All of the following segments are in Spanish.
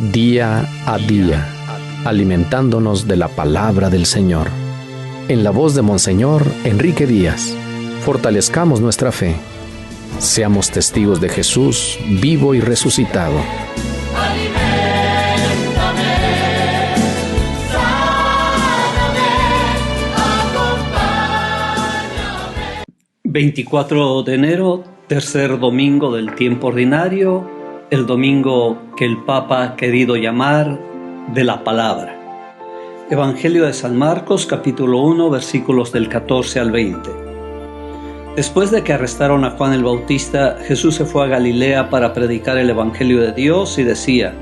día a día, alimentándonos de la palabra del Señor. En la voz de Monseñor Enrique Díaz, fortalezcamos nuestra fe. Seamos testigos de Jesús vivo y resucitado. 24 de enero, tercer domingo del tiempo ordinario, el domingo que el Papa ha querido llamar de la palabra. Evangelio de San Marcos, capítulo 1, versículos del 14 al 20. Después de que arrestaron a Juan el Bautista, Jesús se fue a Galilea para predicar el Evangelio de Dios y decía: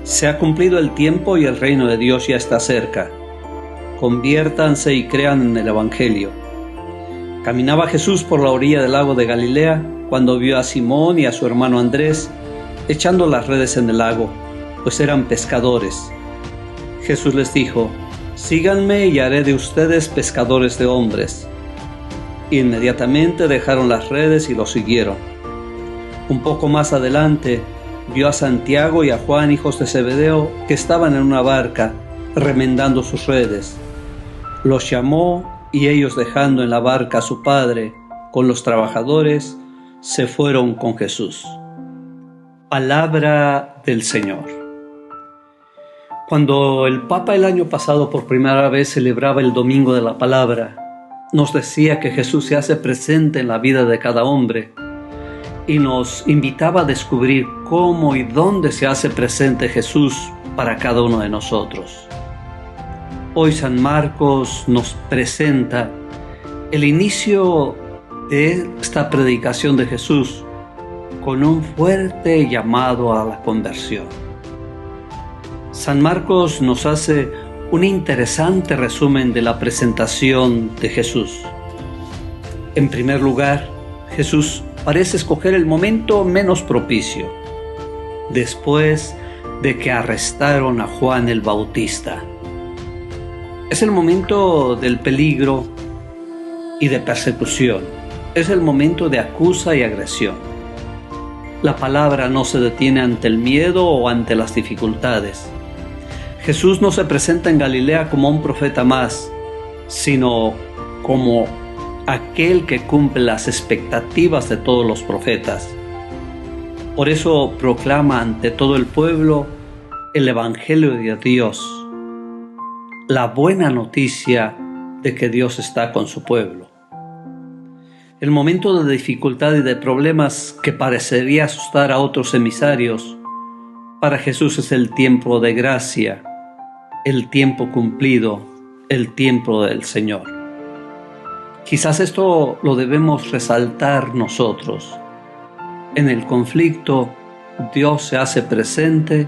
«Se ha cumplido el tiempo y el reino de Dios ya está cerca. Conviértanse y crean en el Evangelio». Caminaba Jesús por la orilla del lago de Galilea cuando vio a Simón y a su hermano Andrés echando las redes en el lago, pues eran pescadores. Jesús les dijo: «Síganme y haré de ustedes pescadores de hombres». Inmediatamente dejaron las redes y lo siguieron. Un poco más adelante vio a Santiago y a Juan, hijos de Zebedeo, que estaban en una barca remendando sus redes. Los llamó y ellos, dejando en la barca a su padre con los trabajadores, se fueron con Jesús. Palabra del Señor. Cuando el Papa el año pasado por primera vez celebraba el Domingo de la Palabra, nos decía que Jesús se hace presente en la vida de cada hombre y nos invitaba a descubrir cómo y dónde se hace presente Jesús para cada uno de nosotros. Hoy San Marcos nos presenta el inicio de esta predicación de Jesús con un fuerte llamado a la conversión. San Marcos nos hace un interesante resumen de la presentación de Jesús. En primer lugar, Jesús parece escoger el momento menos propicio, después de que arrestaron a Juan el Bautista. Es el momento del peligro y de persecución. Es el momento de acusa y agresión. La palabra no se detiene ante el miedo o ante las dificultades. Jesús no se presenta en Galilea como un profeta más, sino como aquel que cumple las expectativas de todos los profetas. Por eso proclama ante todo el pueblo el Evangelio de Dios, la buena noticia de que Dios está con su pueblo. El momento de dificultad y de problemas que parecería asustar a otros emisarios, para Jesús es el tiempo de gracia, el tiempo cumplido, el tiempo del Señor. Quizás esto lo debemos resaltar nosotros. En el conflicto, Dios se hace presente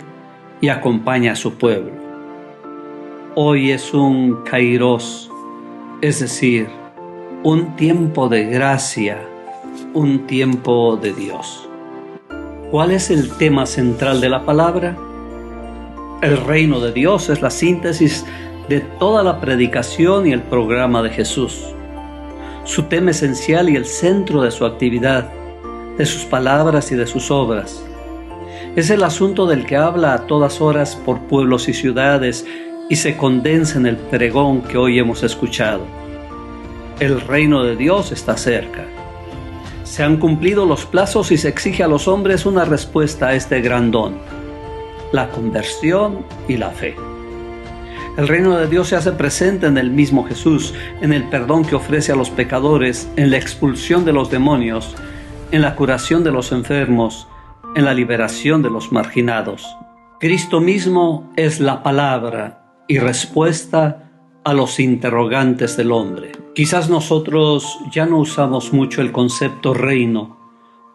y acompaña a su pueblo. Hoy es un kairos, es decir, un tiempo de gracia, un tiempo de Dios. ¿Cuál es el tema central de la palabra? El reino de Dios es la síntesis de toda la predicación y el programa de Jesús. Su tema esencial y el centro de su actividad, de sus palabras y de sus obras. Es el asunto del que habla a todas horas por pueblos y ciudades y se condensa en el pregón que hoy hemos escuchado. El reino de Dios está cerca. Se han cumplido los plazos y se exige a los hombres una respuesta a este gran don: la conversión y la fe. El reino de Dios se hace presente en el mismo Jesús, en el perdón que ofrece a los pecadores, en la expulsión de los demonios, en la curación de los enfermos, en la liberación de los marginados. Cristo mismo es la palabra y respuesta a los interrogantes del hombre. Quizás nosotros ya no usamos mucho el concepto reino,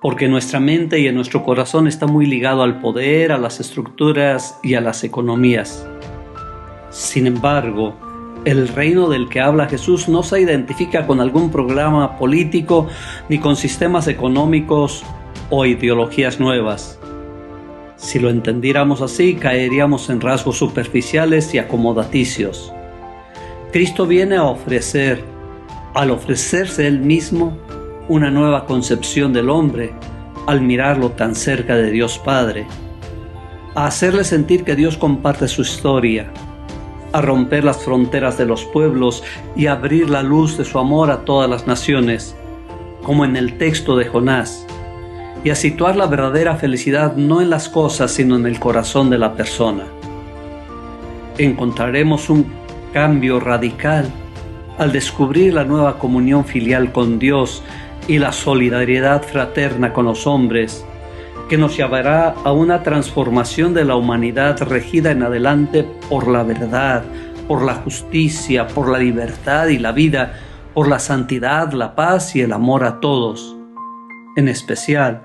porque nuestra mente y en nuestro corazón está muy ligado al poder, a las estructuras y a las economías. Sin embargo, el reino del que habla Jesús no se identifica con algún programa político ni con sistemas económicos o ideologías nuevas. Si lo entendiéramos así, caeríamos en rasgos superficiales y acomodaticios. Cristo viene a ofrecer, al ofrecerse Él mismo, una nueva concepción del hombre, al mirarlo tan cerca de Dios Padre. a hacerle sentir que Dios comparte su historia, a romper las fronteras de los pueblos y a abrir la luz de su amor a todas las naciones, como en el texto de Jonás, y a situar la verdadera felicidad no en las cosas, sino en el corazón de la persona. Encontraremos un cambio radical al descubrir la nueva comunión filial con Dios y la solidaridad fraterna con los hombres, que nos llevará a una transformación de la humanidad regida en adelante por la verdad, por la justicia, por la libertad y la vida, por la santidad, la paz y el amor a todos, en especial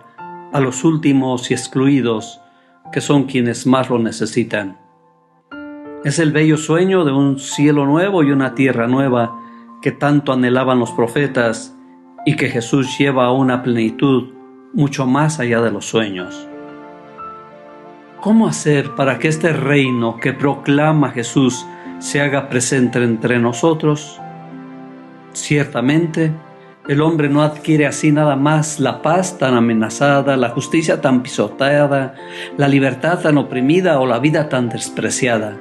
a los últimos y excluidos, que son quienes más lo necesitan. Es el bello sueño de un cielo nuevo y una tierra nueva que tanto anhelaban los profetas y que Jesús lleva a una plenitud mucho más allá de los sueños. ¿Cómo hacer para que este reino que proclama Jesús se haga presente entre nosotros? Ciertamente, el hombre no adquiere así nada más la paz tan amenazada, la justicia tan pisoteada, la libertad tan oprimida o la vida tan despreciada.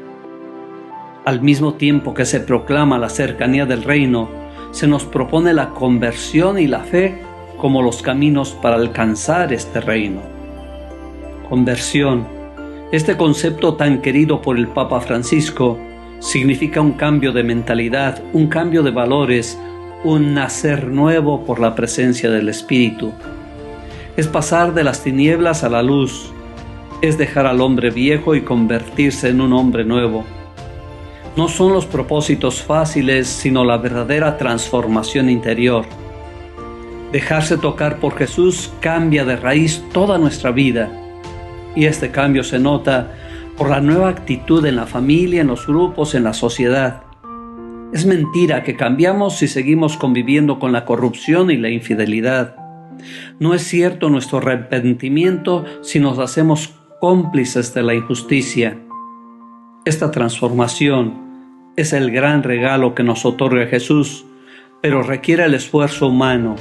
Al mismo tiempo que se proclama la cercanía del reino, se nos propone la conversión y la fe como los caminos para alcanzar este reino. Conversión, este concepto tan querido por el Papa Francisco, significa un cambio de mentalidad, un cambio de valores, un nacer nuevo por la presencia del Espíritu. Es pasar de las tinieblas a la luz, es dejar al hombre viejo y convertirse en un hombre nuevo. No son los propósitos fáciles, sino la verdadera transformación interior. Dejarse tocar por Jesús cambia de raíz toda nuestra vida, y este cambio se nota por la nueva actitud en la familia, en los grupos, en la sociedad. Es mentira que cambiamos si seguimos conviviendo con la corrupción y la infidelidad. No es cierto nuestro arrepentimiento si nos hacemos cómplices de la injusticia. Esta transformación es el gran regalo que nos otorga Jesús, pero requiere el esfuerzo humano.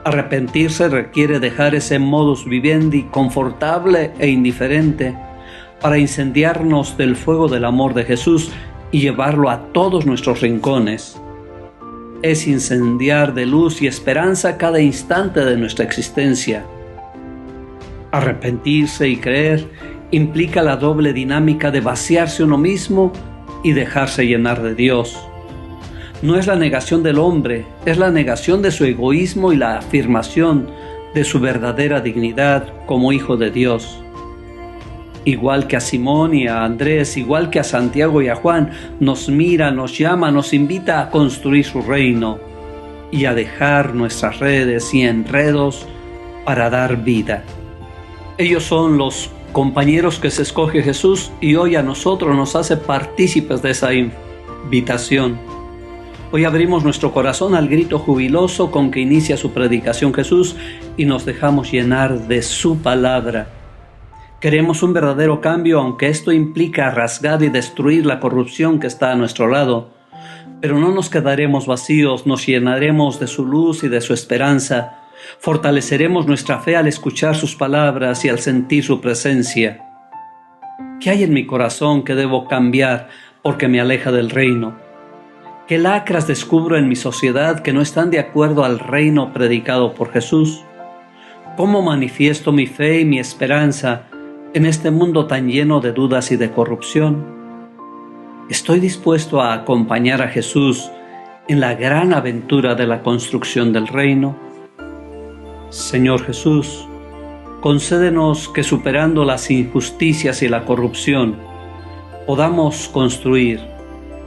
Arrepentirse requiere dejar ese modus vivendi confortable e indiferente para incendiarnos del fuego del amor de Jesús y llevarlo a todos nuestros rincones. Es incendiar de luz y esperanza cada instante de nuestra existencia. Arrepentirse y creer implica la doble dinámica de vaciarse uno mismo y dejarse llenar de Dios. No es la negación del hombre, es la negación de su egoísmo y la afirmación de su verdadera dignidad como hijo de Dios. Igual que a Simón y a Andrés, igual que a Santiago y a Juan, nos mira, nos llama, nos invita a construir su reino y a dejar nuestras redes y enredos para dar vida. Ellos son los compañeros que se escoge Jesús y hoy a nosotros nos hace partícipes de esa invitación. Hoy abrimos nuestro corazón al grito jubiloso con que inicia su predicación Jesús y nos dejamos llenar de su palabra. Queremos un verdadero cambio, aunque esto implica rasgar y destruir la corrupción que está a nuestro lado. Pero no nos quedaremos vacíos, nos llenaremos de su luz y de su esperanza. Fortaleceremos nuestra fe al escuchar sus palabras y al sentir su presencia. ¿Qué hay en mi corazón que debo cambiar porque me aleja del reino? ¿Qué lacras descubro en mi sociedad que no están de acuerdo al reino predicado por Jesús? ¿Cómo manifiesto mi fe y mi esperanza en este mundo tan lleno de dudas y de corrupción? ¿Estoy dispuesto a acompañar a Jesús en la gran aventura de la construcción del reino? Señor Jesús, concédenos que superando las injusticias y la corrupción, podamos construir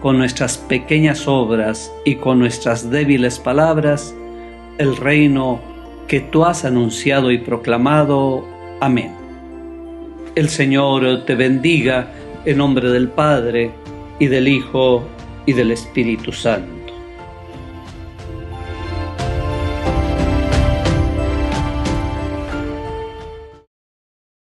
con nuestras pequeñas obras y con nuestras débiles palabras el reino que tú has anunciado y proclamado. Amén. El Señor te bendiga en nombre del Padre, y del Hijo, y del Espíritu Santo.